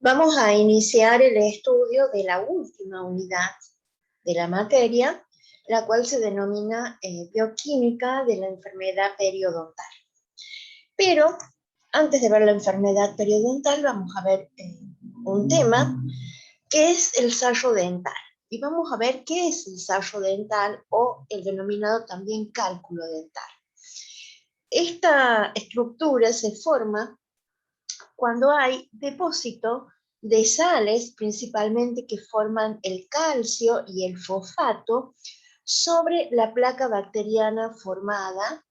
Vamos a iniciar el estudio de la última unidad de la materia, la cual se denomina bioquímica de la enfermedad periodontal. Pero antes de ver la enfermedad periodontal, vamos a ver un tema que es el sayo dental. Y vamos a ver qué es el sayo dental o el denominado también cálculo dental. Esta estructura se forma cuando hay depósito de sales, principalmente que forman el calcio y el fosfato, sobre la placa bacteriana formada.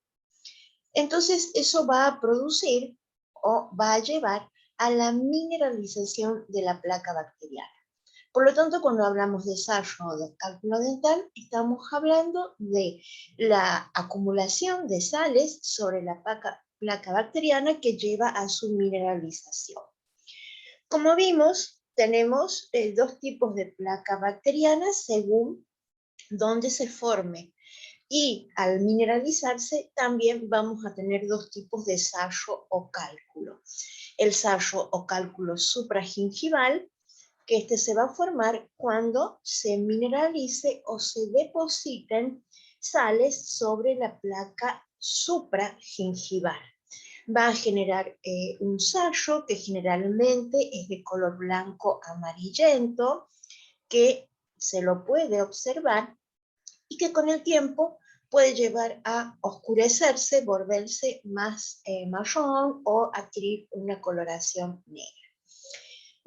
Entonces eso va a producir o va a llevar a la mineralización de la placa bacteriana. Por lo tanto, cuando hablamos de sayo o de cálculo dental, estamos hablando de la acumulación de sales sobre la placa bacteriana que lleva a su mineralización. Como vimos, tenemos dos tipos de placa bacteriana según dónde se forme. Y al mineralizarse también vamos a tener dos tipos de sayo o cálculo. El sayo o cálculo supragingival, que este se va a formar cuando se mineralice o se depositen sales sobre la placa supragingival. Va a generar un sayo que generalmente es de color blanco amarillento, que se lo puede observar y que con el tiempo puede llevar a oscurecerse, volverse más marrón o adquirir una coloración negra.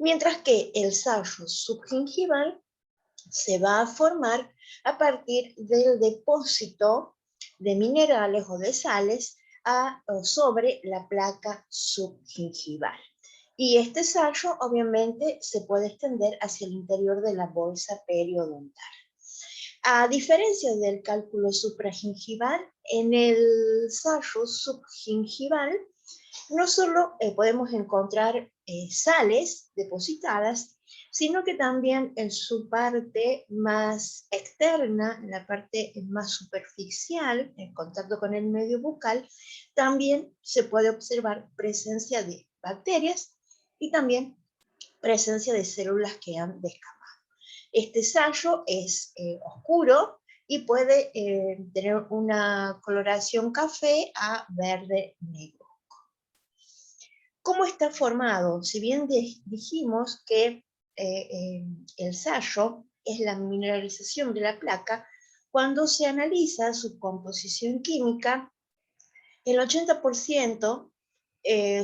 Mientras que el sayo subgingival se va a formar a partir del depósito de minerales o de sales sobre la placa subgingival. Y este sayo obviamente se puede extender hacia el interior de la bolsa periodontal. A diferencia del cálculo supragingival, en el sayo subgingival no solo podemos encontrar sales depositadas, sino que también en su parte más externa, en la parte más superficial, en contacto con el medio bucal, también se puede observar presencia de bacterias y también presencia de células que han descamado. Este sayo es oscuro y puede tener una coloración café a verde negro. ¿Cómo está formado? Si bien dijimos que el sayo es la mineralización de la placa, cuando se analiza su composición química, el 80%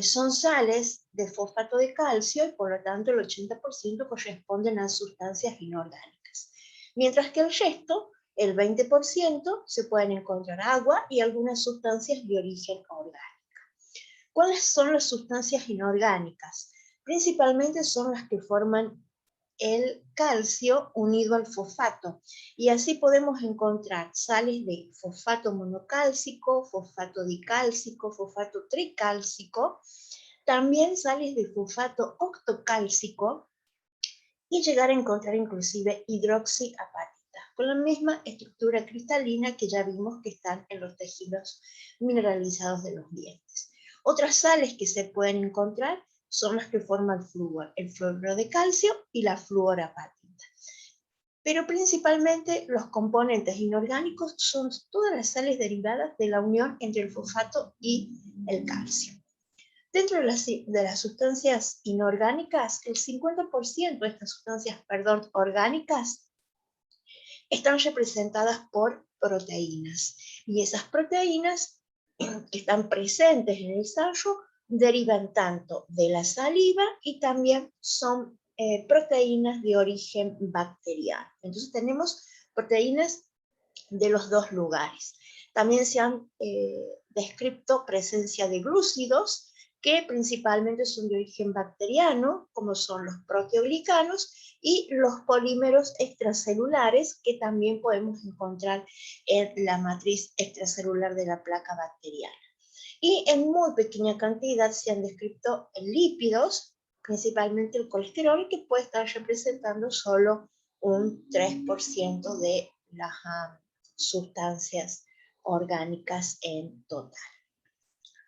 son sales de fosfato de calcio y por lo tanto el 80% corresponden a sustancias inorgánicas. Mientras que el resto, el 20%, se pueden encontrar agua y algunas sustancias de origen orgánico. ¿Cuáles son las sustancias inorgánicas? Principalmente son las que forman el calcio unido al fosfato. Y así podemos encontrar sales de fosfato monocálcico, fosfato dicálcico, fosfato tricálcico, también sales de fosfato octocálcico y llegar a encontrar inclusive hidroxiapatita, con la misma estructura cristalina que ya vimos que están en los tejidos mineralizados de los dientes. Otras sales que se pueden encontrar son las que forman el fluoruro de calcio y la fluorapatita. Pero principalmente los componentes inorgánicos son todas las sales derivadas de la unión entre el fosfato y el calcio. Dentro de las sustancias inorgánicas, el 50% de estas sustancias, orgánicas, están representadas por proteínas. Y esas proteínas que están presentes en el sayo derivan tanto de la saliva y también son proteínas de origen bacteriano. Entonces tenemos proteínas de los dos lugares. También se han descrito presencia de glúcidos, que principalmente son de origen bacteriano, como son los proteoglicanos, y los polímeros extracelulares, que también podemos encontrar en la matriz extracelular de la placa bacteriana. Y en muy pequeña cantidad se han descrito lípidos, principalmente el colesterol, que puede estar representando solo un 3% de las sustancias orgánicas en total.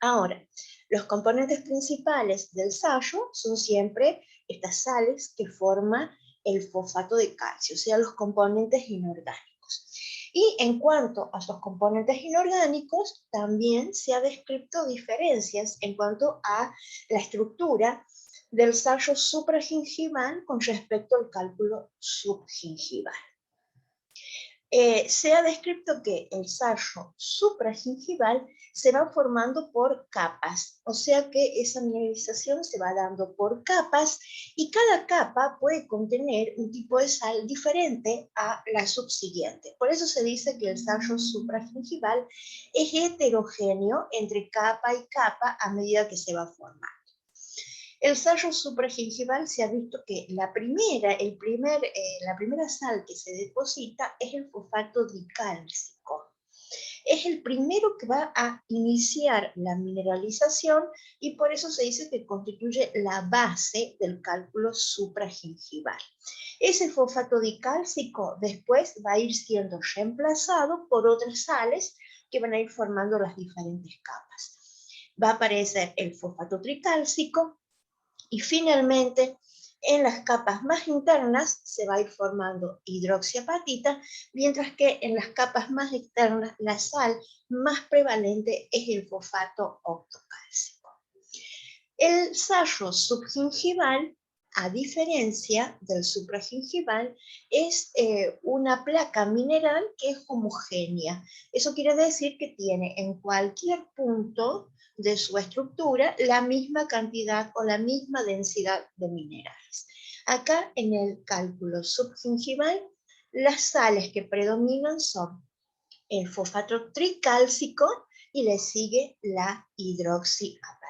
Ahora, Los componentes principales del sayo son siempre estas sales que forman el fosfato de calcio, o sea, los componentes inorgánicos. Y en cuanto a los componentes inorgánicos, también se ha descrito diferencias en cuanto a la estructura del sayo supragingival con respecto al cálculo subgingival. Se ha descrito que el sayo supragingival se va formando por capas, o sea que esa mineralización se va dando por capas y cada capa puede contener un tipo de sal diferente a la subsiguiente. Por eso se dice que el sayo supragingival es heterogéneo entre capa y capa a medida que se va formando. El sayo supragingival se ha visto que la primera sal que se deposita es el fosfato dicálcico. Es el primero que va a iniciar la mineralización y por eso se dice que constituye la base del cálculo supragingival. Ese fosfato dicálcico después va a ir siendo reemplazado por otras sales que van a ir formando las diferentes capas. Va a aparecer el fosfato tricálcico, y finalmente, en las capas más internas se va a ir formando hidroxiapatita, mientras que en las capas más externas la sal más prevalente es el fosfato octocálcico. El sayo subgingival, a diferencia del supragingival, es una placa mineral que es homogénea. Eso quiere decir que tiene en cualquier punto de su estructura la misma cantidad o la misma densidad de minerales. Acá en el cálculo subgingival, las sales que predominan son el fosfato tricálcico y le sigue la hidroxiapatita.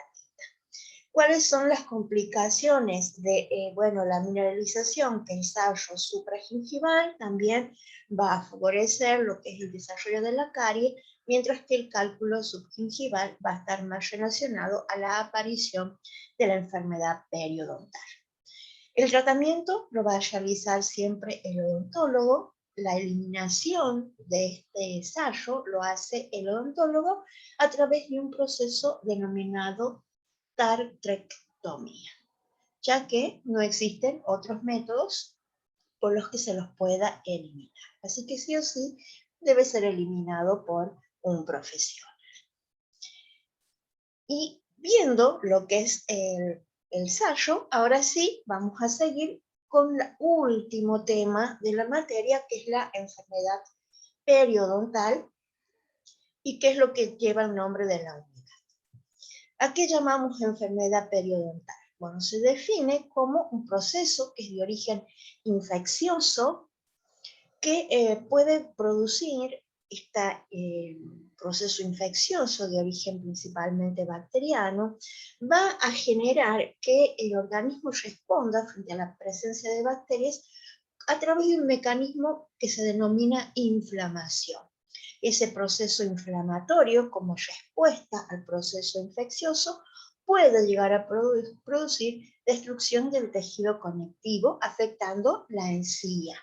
¿Cuáles son las complicaciones de la mineralización? Que el sayo supragingival también va a favorecer lo que es el desarrollo de la carie, mientras que el cálculo subgingival va a estar más relacionado a la aparición de la enfermedad periodontal. El tratamiento lo va a realizar siempre el odontólogo. La eliminación de este sayo lo hace el odontólogo a través de un proceso denominado tartrectomía, ya que no existen otros métodos por los que se los pueda eliminar. Así que sí o sí debe ser eliminado por un profesional. Y viendo lo que es el sayo, ahora sí vamos a seguir con el último tema de la materia, que es la enfermedad periodontal, y que es lo que lleva el nombre de la unidad. ¿A qué llamamos enfermedad periodontal? Bueno, se define como un proceso que es de origen infeccioso que puede producir este proceso infeccioso de origen principalmente bacteriano, va a generar que el organismo responda frente a la presencia de bacterias a través de un mecanismo que se denomina inflamación. Ese proceso inflamatorio, como respuesta al proceso infeccioso, puede llegar a producir destrucción del tejido conectivo, afectando la encía.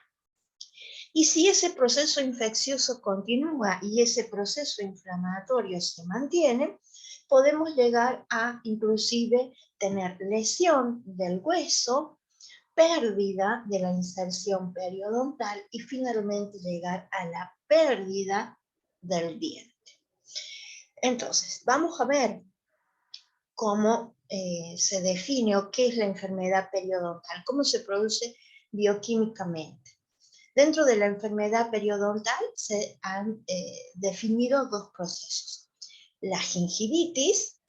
Y si ese proceso infeccioso continúa y ese proceso inflamatorio se mantiene, podemos llegar a inclusive tener lesión del hueso, pérdida de la inserción periodontal y finalmente llegar a la pérdida del diente. Entonces, vamos a ver cómo se define o qué es la enfermedad periodontal, cómo se produce bioquímicamente. Dentro de la enfermedad periodontal se han definido dos procesos. La gingivitis,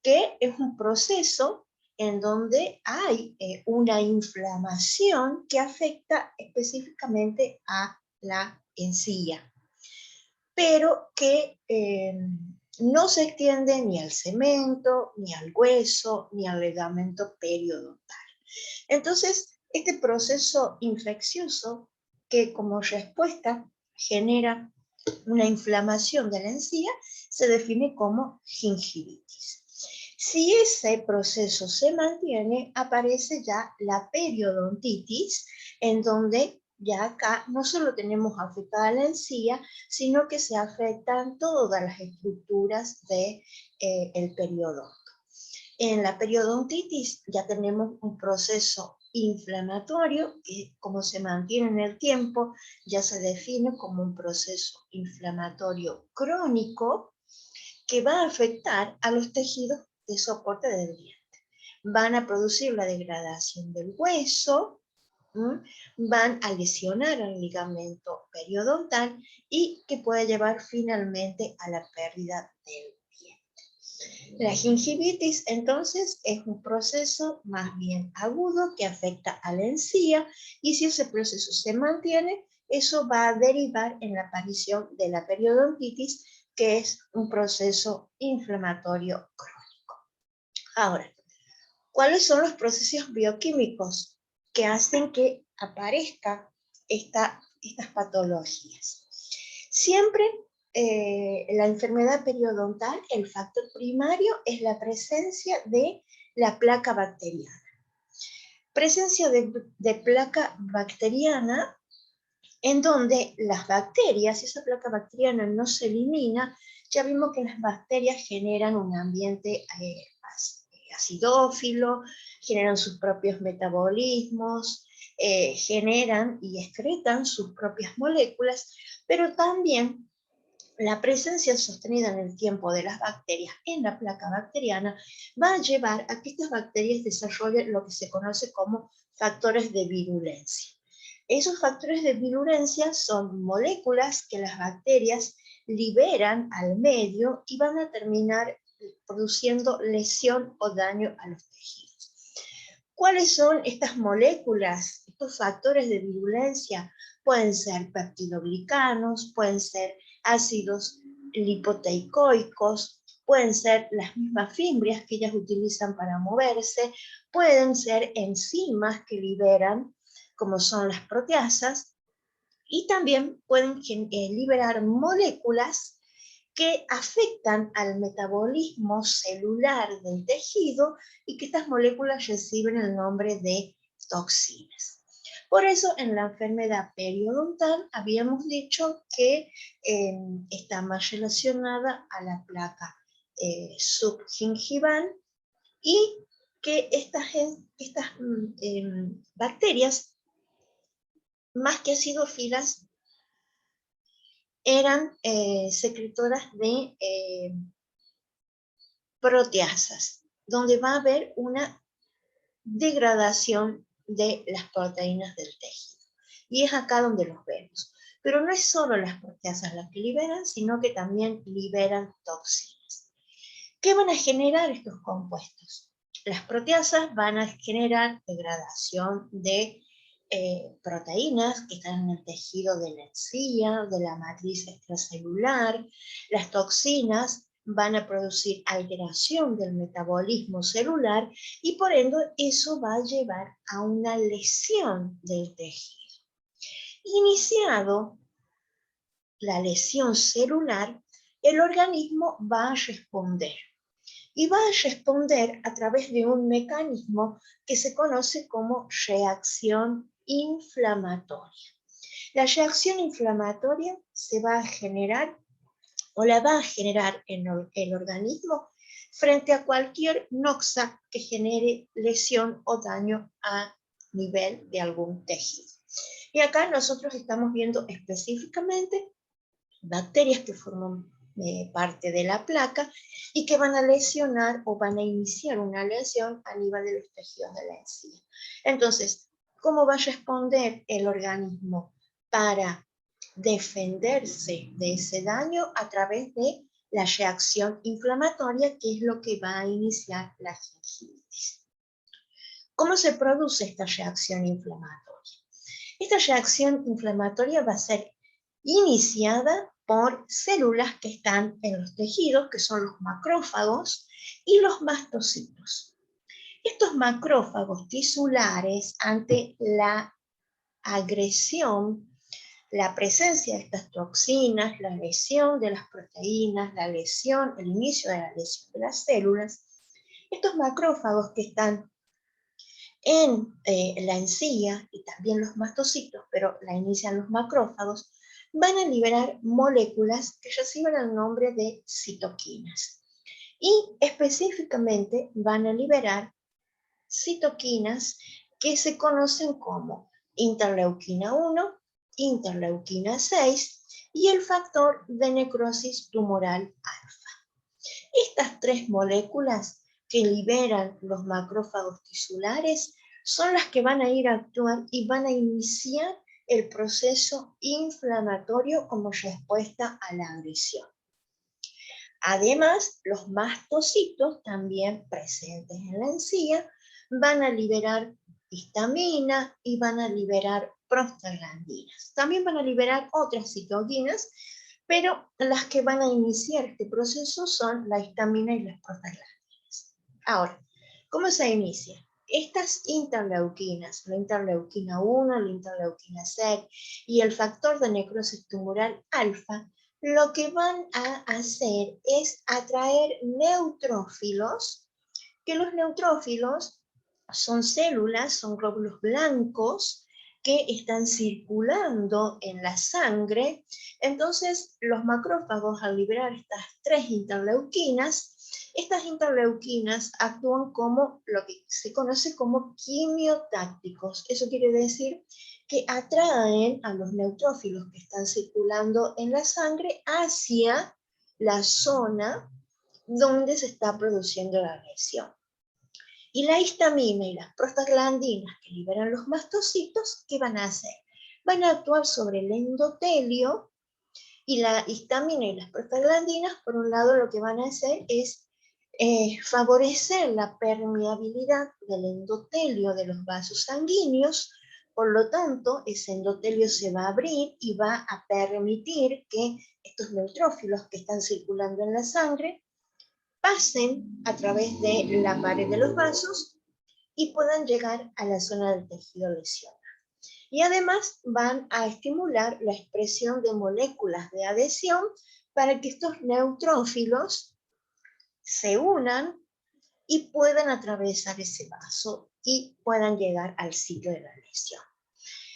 que es un proceso en donde hay una inflamación que afecta específicamente a la encía, pero que no se extiende ni al cemento, ni al hueso, ni al ligamento periodontal. Entonces, este proceso infeccioso que como respuesta genera una inflamación de la encía se define como gingivitis. Si ese proceso se mantiene, aparece ya la periodontitis, en donde ya acá no solo tenemos afectada la encía, sino que se afectan todas las estructuras del periodonto. En la periodontitis ya tenemos un proceso inflamatorio que, como se mantiene en el tiempo, ya se define como un proceso inflamatorio crónico que va a afectar a los tejidos de soporte del diente. Van a producir la degradación del hueso, van a lesionar el ligamento periodontal y que puede llevar finalmente a la pérdida del diente. La gingivitis, entonces, es un proceso más bien agudo que afecta a la encía, y si ese proceso se mantiene, eso va a derivar en la aparición de la periodontitis, que es un proceso inflamatorio crónico. Ahora, ¿cuáles son los procesos bioquímicos que hacen que aparezcan estas patologías? Siempre la enfermedad periodontal, el factor primario es la presencia de la placa bacteriana. Presencia de placa bacteriana en donde las bacterias, si esa placa bacteriana no se elimina, ya vimos que las bacterias generan un ambiente acidófilo, generan sus propios metabolismos, generan y excretan sus propias moléculas, pero también la presencia sostenida en el tiempo de las bacterias en la placa bacteriana va a llevar a que estas bacterias desarrollen lo que se conoce como factores de virulencia. Esos factores de virulencia son moléculas que las bacterias liberan al medio y van a terminar produciendo lesión o daño a los tejidos. ¿Cuáles son estas moléculas, estos factores de virulencia? Pueden ser peptidoglicanos, pueden ser ácidos lipoteicoicos, pueden ser las mismas fimbrias que ellas utilizan para moverse, pueden ser enzimas que liberan, como son las proteasas, y también pueden liberar moléculas que afectan al metabolismo celular del tejido y que estas moléculas reciben el nombre de toxinas. Por eso en la enfermedad periodontal habíamos dicho que está más relacionada a la placa subgingival y que estas bacterias, más que acidófilas, eran secretoras de proteasas, donde va a haber una degradación de las proteínas del tejido. Y es acá donde los vemos. Pero no es solo las proteasas las que liberan, sino que también liberan toxinas. ¿Qué van a generar estos compuestos? Las proteasas van a generar degradación de proteínas que están en el tejido de la encía, de la matriz extracelular. Las toxinas van a producir alteración del metabolismo celular y por ende eso va a llevar a una lesión del tejido. Iniciado la lesión celular, el organismo va a responder. Y va a responder a través de un mecanismo que se conoce como reacción inflamatoria. La reacción inflamatoria se va a generar o la va a generar en el organismo frente a cualquier noxa que genere lesión o daño a nivel de algún tejido. Y acá nosotros estamos viendo específicamente bacterias que forman parte de la placa y que van a lesionar o van a iniciar una lesión a nivel de los tejidos de la encía. Entonces, ¿cómo va a responder el organismo para defenderse de ese daño? A través de la reacción inflamatoria, que es lo que va a iniciar la gingivitis. ¿Cómo se produce esta reacción inflamatoria? Esta reacción inflamatoria va a ser iniciada por células que están en los tejidos, que son los macrófagos y los mastocitos. Estos macrófagos tisulares, ante la agresión, la presencia de estas toxinas, la lesión de las proteínas, el inicio de la lesión de las células, estos macrófagos que están en la encía y también los mastocitos, pero la inician los macrófagos, van a liberar moléculas que reciben el nombre de citoquinas. Y específicamente van a liberar citoquinas que se conocen como interleuquina 1, interleuquina 6 y el factor de necrosis tumoral alfa. Estas tres moléculas que liberan los macrófagos tisulares son las que van a ir a actuar y van a iniciar el proceso inflamatorio como respuesta a la agresión. Además, los mastocitos, también presentes en la encía, van a liberar histamina y van a liberar prostaglandinas. También van a liberar otras citoquinas, pero las que van a iniciar este proceso son la histamina y las prostaglandinas. Ahora, ¿cómo se inicia? Estas interleuquinas, la interleuquina 1, la interleuquina 6 y el factor de necrosis tumoral alfa, lo que van a hacer es atraer neutrófilos, que los neutrófilos son células, son glóbulos blancos que están circulando en la sangre. Entonces, los macrófagos, al liberar estas tres interleuquinas, estas interleuquinas actúan como lo que se conoce como quimiotácticos. Eso quiere decir que atraen a los neutrófilos que están circulando en la sangre hacia la zona donde se está produciendo la lesión. Y la histamina y las prostaglandinas que liberan los mastocitos, ¿qué van a hacer? Van a actuar sobre el endotelio y la histamina y las prostaglandinas, por un lado, lo que van a hacer es favorecer la permeabilidad del endotelio de los vasos sanguíneos. Por lo tanto, ese endotelio se va a abrir y va a permitir que estos neutrófilos que están circulando en la sangre pasen a través de la pared de los vasos y puedan llegar a la zona del tejido lesionado. Y además van a estimular la expresión de moléculas de adhesión para que estos neutrófilos se unan y puedan atravesar ese vaso y puedan llegar al sitio de la lesión.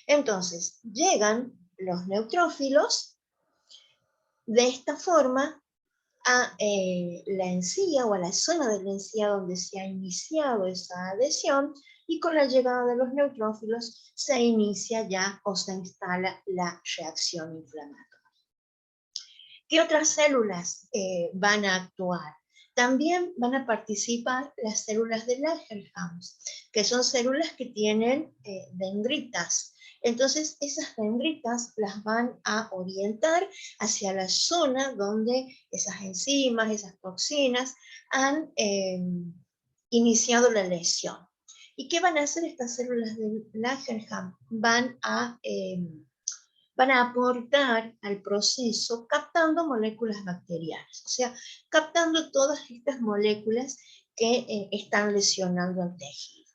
Entonces, llegan los neutrófilos de esta forma a la encía o a la zona de la encía donde se ha iniciado esa adhesión, y con la llegada de los neutrófilos se inicia ya o se instala la reacción inflamatoria. ¿Qué otras células van a actuar? También van a participar las células de Langerhans, que son células que tienen dendritas. Entonces, esas dendritas las van a orientar hacia la zona donde esas enzimas, esas toxinas han iniciado la lesión. ¿Y qué van a hacer estas células de Langerhans? Van a aportar al proceso captando moléculas bacterianas, o sea, captando todas estas moléculas que están lesionando el tejido.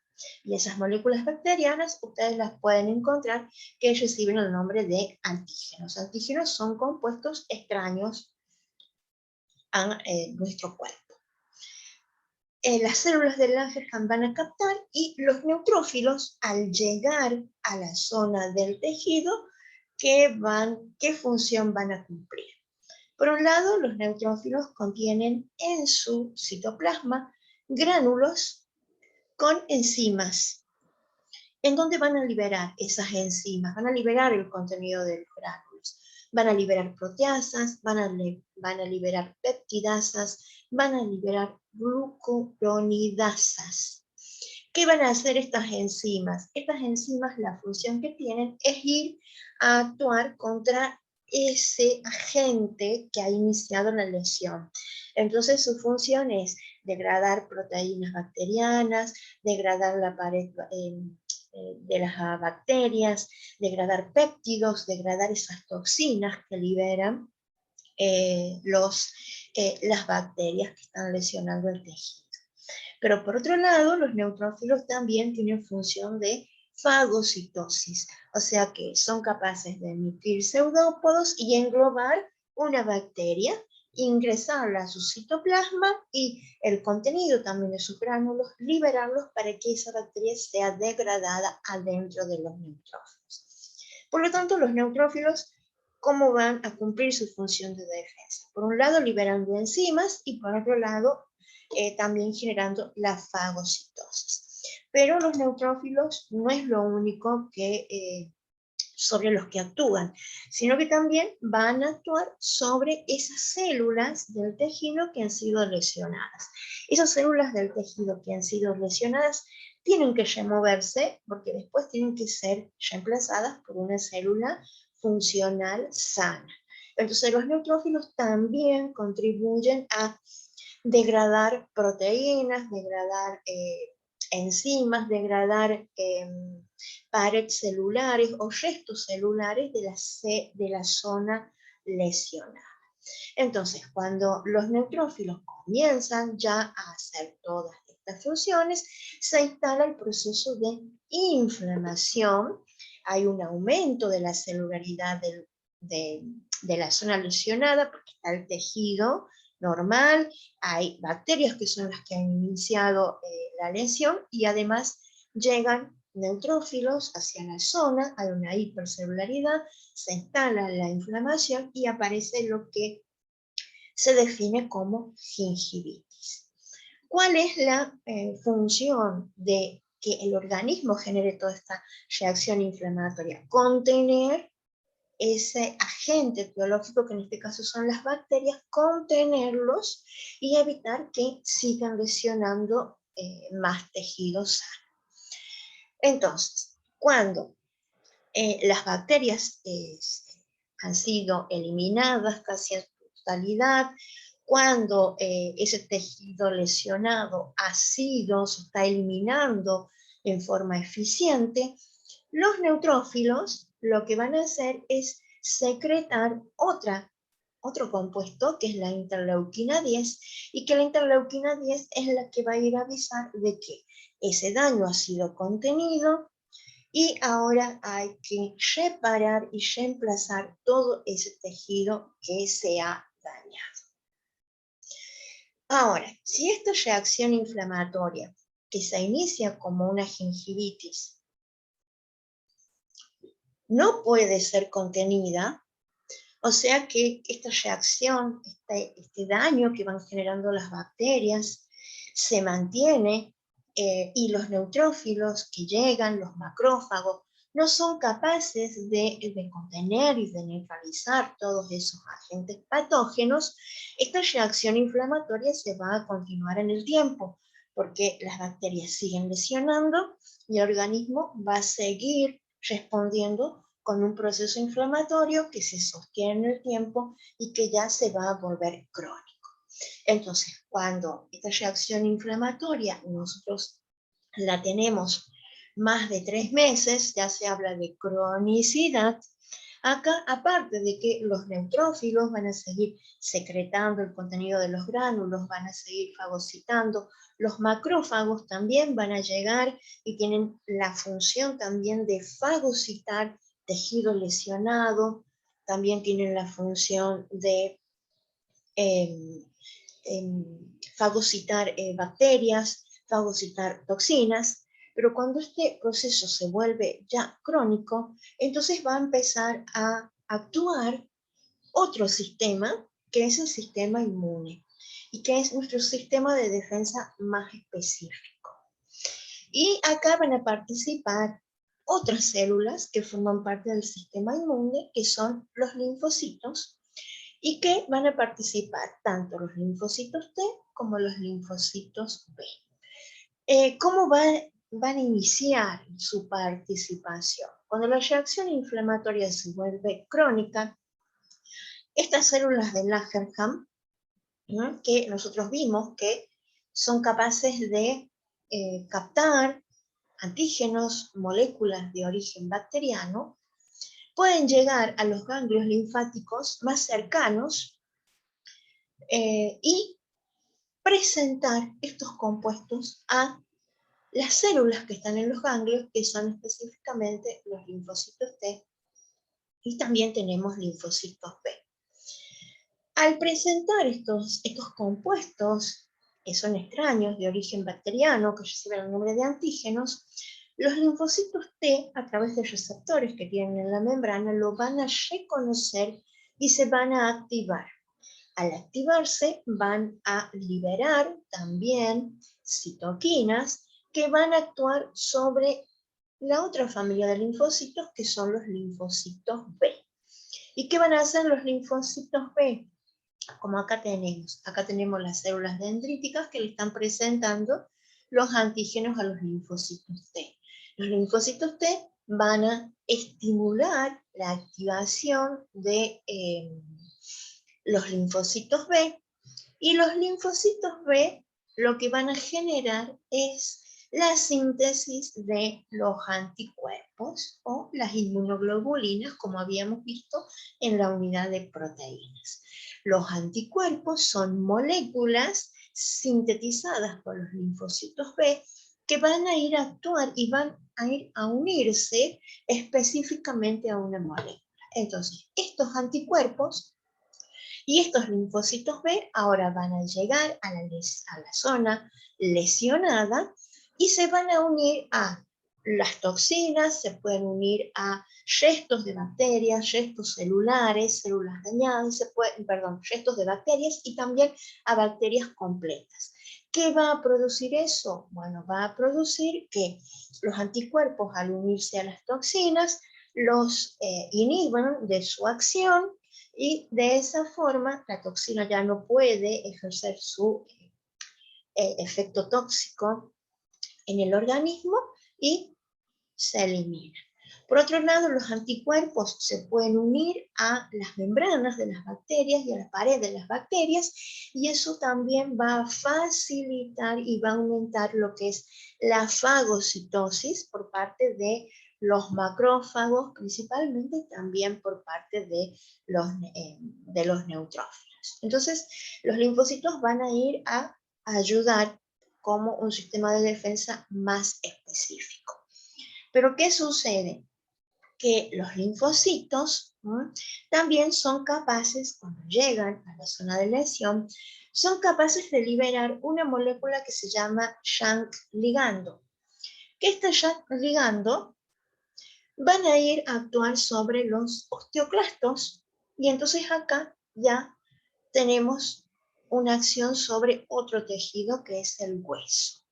Y esas moléculas bacterianas ustedes las pueden encontrar que reciben el nombre de antígenos. Antígenos son compuestos extraños a nuestro cuerpo. Las células de Langerhans van a captar y los neutrófilos, al llegar a la zona del tejido, ¿qué función van a cumplir? Por un lado, los neutrófilos contienen en su citoplasma gránulos con enzimas. ¿En dónde van a liberar esas enzimas? Van a liberar el contenido de los gránulos. Van a liberar proteasas, van a liberar peptidasas, van a liberar glucuronidasas. ¿Qué van a hacer estas enzimas? Estas enzimas, la función que tienen es ir a actuar contra ese agente que ha iniciado la lesión. Entonces su función es degradar proteínas bacterianas, degradar la pared de las bacterias, degradar péptidos, degradar esas toxinas que liberan las bacterias que están lesionando el tejido. Pero por otro lado, los neutrófilos también tienen función de fagocitosis, o sea que son capaces de emitir pseudópodos y englobar una bacteria, ingresarla a su citoplasma y el contenido también de sus gránulos, liberarlos para que esa bacteria sea degradada adentro de los neutrófilos. Por lo tanto, los neutrófilos, ¿cómo van a cumplir su función de defensa? Por un lado, liberando enzimas y por otro lado, también generando la fagocitosis. Pero los neutrófilos no es lo único que sobre los que actúan, sino que también van a actuar sobre esas células del tejido que han sido lesionadas. Esas células del tejido que han sido lesionadas tienen que removerse porque después tienen que ser reemplazadas por una célula funcional sana. Entonces los neutrófilos también contribuyen a degradar proteínas, degradar enzimas, degradar paredes celulares o restos celulares de la zona lesionada. Entonces, cuando los neutrófilos comienzan ya a hacer todas estas funciones, se instala el proceso de inflamación, hay un aumento de la celularidad de la zona lesionada porque está el tejido normal, hay bacterias que son las que han iniciado la lesión y además llegan neutrófilos hacia la zona, hay una hipercelularidad, se instala la inflamación y aparece lo que se define como gingivitis. ¿Cuál es la función de que el organismo genere toda esta reacción inflamatoria? Contener ese agente biológico, que en este caso son las bacterias, contenerlos y evitar que sigan lesionando más tejidos sanos. Entonces, cuando las bacterias han sido eliminadas casi en su totalidad, cuando ese tejido lesionado se está eliminando en forma eficiente, los neutrófilos lo que van a hacer es secretar otro compuesto que es la interleuquina 10 y que la interleuquina 10 es la que va a ir a avisar de que ese daño ha sido contenido y ahora hay que reparar y reemplazar todo ese tejido que se ha dañado. Ahora, si esta reacción inflamatoria que se inicia como una gingivitis no puede ser contenida, o sea que esta reacción, este daño que van generando las bacterias, se mantiene y los neutrófilos que llegan, los macrófagos, no son capaces de contener y de neutralizar todos esos agentes patógenos, esta reacción inflamatoria se va a continuar en el tiempo, porque las bacterias siguen lesionando y el organismo va a seguir respondiendo con un proceso inflamatorio que se sostiene en el tiempo y que ya se va a volver crónico. Entonces, cuando esta reacción inflamatoria nosotros la tenemos más de 3 meses, ya se habla de cronicidad. Acá, aparte de que los neutrófilos van a seguir secretando el contenido de los gránulos, van a seguir fagocitando, los macrófagos también van a llegar y tienen la función también de fagocitar tejido lesionado, también tienen la función de fagocitar bacterias, fagocitar toxinas, pero cuando este proceso se vuelve ya crónico, entonces va a empezar a actuar otro sistema, que es el sistema inmune, y que es nuestro sistema de defensa más específico. Y acá van a participar otras células que forman parte del sistema inmune, que son los linfocitos, y que van a participar tanto los linfocitos T como los linfocitos B. ¿Cómo van a iniciar su participación? Cuando la reacción inflamatoria se vuelve crónica, estas células de Langerhans, ¿no?, que nosotros vimos que son capaces de captar antígenos, moléculas de origen bacteriano, pueden llegar a los ganglios linfáticos más cercanos y presentar estos compuestos a las células que están en los ganglios, que son específicamente los linfocitos T, y también tenemos linfocitos B. Al presentar estos compuestos, que son extraños de origen bacteriano, que reciben el nombre de antígenos, los linfocitos T, a través de receptores que tienen en la membrana, lo van a reconocer y se van a activar. Al activarse van a liberar también citoquinas que van a actuar sobre la otra familia de linfocitos, que son los linfocitos B. ¿Y qué van a hacer los linfocitos B? Como acá tenemos las células dendríticas que le están presentando los antígenos a los linfocitos T. Los linfocitos T van a estimular la activación de los linfocitos B, y los linfocitos B lo que van a generar es la síntesis de los anticuerpos o las inmunoglobulinas, como habíamos visto en la unidad de proteínas. Los anticuerpos son moléculas sintetizadas por los linfocitos B que van a ir a actuar y van a ir a unirse específicamente a una molécula. Entonces, estos anticuerpos y estos linfocitos B ahora van a llegar a la zona lesionada y se van a unir a las toxinas, se pueden unir a restos de bacterias, restos celulares, células dañadas, restos de bacterias y también a bacterias completas. ¿Qué va a producir eso? Bueno, va a producir que los anticuerpos, al unirse a las toxinas, los inhiban de su acción, y de esa forma la toxina ya no puede ejercer su efecto tóxico en el organismo y se elimina. Por otro lado, los anticuerpos se pueden unir a las membranas de las bacterias y a la pared de las bacterias, y eso también va a facilitar y va a aumentar lo que es la fagocitosis por parte de los macrófagos, principalmente, y también por parte de los neutrófilos. Entonces, los linfocitos van a ir a ayudar como un sistema de defensa más específico. Pero ¿qué sucede? Que los linfocitos también son capaces, cuando llegan a la zona de lesión, son capaces de liberar una molécula que se llama Shank ligando. Que este Shank ligando van a ir a actuar sobre los osteoclastos, y entonces acá ya tenemos una acción sobre otro tejido que es el hueso.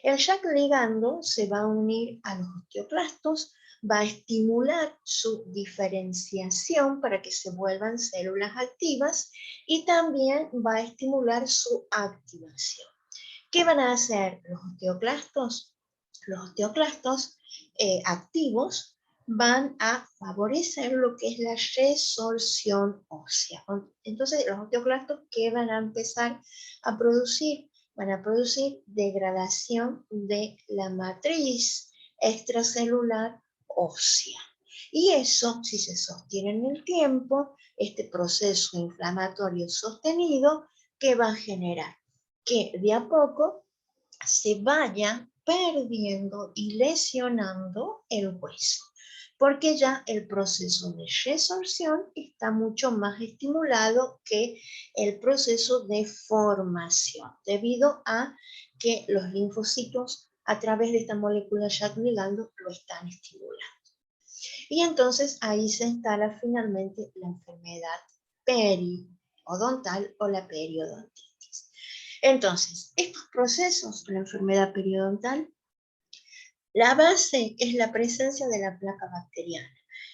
El Shank ligando se va a unir a los osteoclastos, va a estimular su diferenciación para que se vuelvan células activas y también va a estimular su activación. ¿Qué van a hacer los osteoclastos? Los osteoclastos activos van a favorecer lo que es la resorción ósea. Entonces, los osteoclastos, ¿qué van a empezar a producir? Van a producir degradación de la matriz extracelular ósea. Y eso, si se sostiene en el tiempo, este proceso inflamatorio sostenido, ¿qué va a generar? Que de a poco se vaya perdiendo y lesionando el hueso, porque ya el proceso de resorción está mucho más estimulado que el proceso de formación, debido a que los linfocitos, a través de esta molécula Shank ligando, lo están estimulando. Y entonces ahí se instala finalmente la enfermedad periodontal o la periodontitis. Entonces, estos procesos, la enfermedad periodontal, la base es la presencia de la placa bacteriana,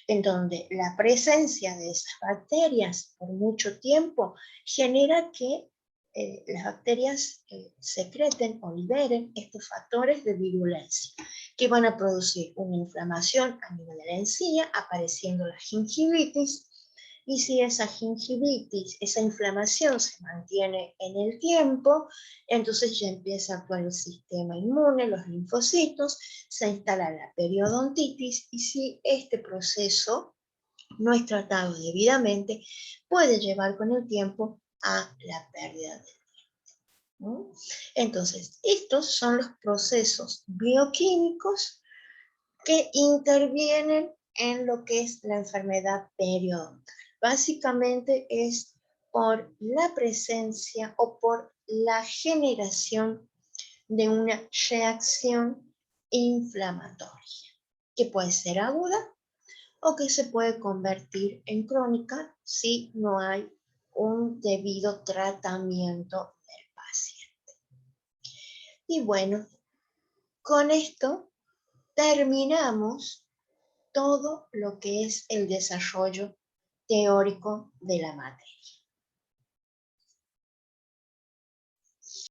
en donde la presencia de esas bacterias por mucho tiempo genera que las bacterias secreten o liberen estos factores de virulencia, que van a producir una inflamación a nivel de la encía, apareciendo la gingivitis. Y si esa gingivitis, esa inflamación se mantiene en el tiempo, entonces ya empieza a actuar el sistema inmune, los linfocitos, se instala la periodontitis, y si este proceso no es tratado debidamente, puede llevar con el tiempo a la pérdida del diente. Entonces, estos son los procesos bioquímicos que intervienen en lo que es la enfermedad periodontal. Básicamente es por la presencia o por la generación de una reacción inflamatoria, que puede ser aguda o que se puede convertir en crónica si no hay un debido tratamiento del paciente. Y bueno, con esto terminamos todo lo que es el desarrollo teórico de la materia.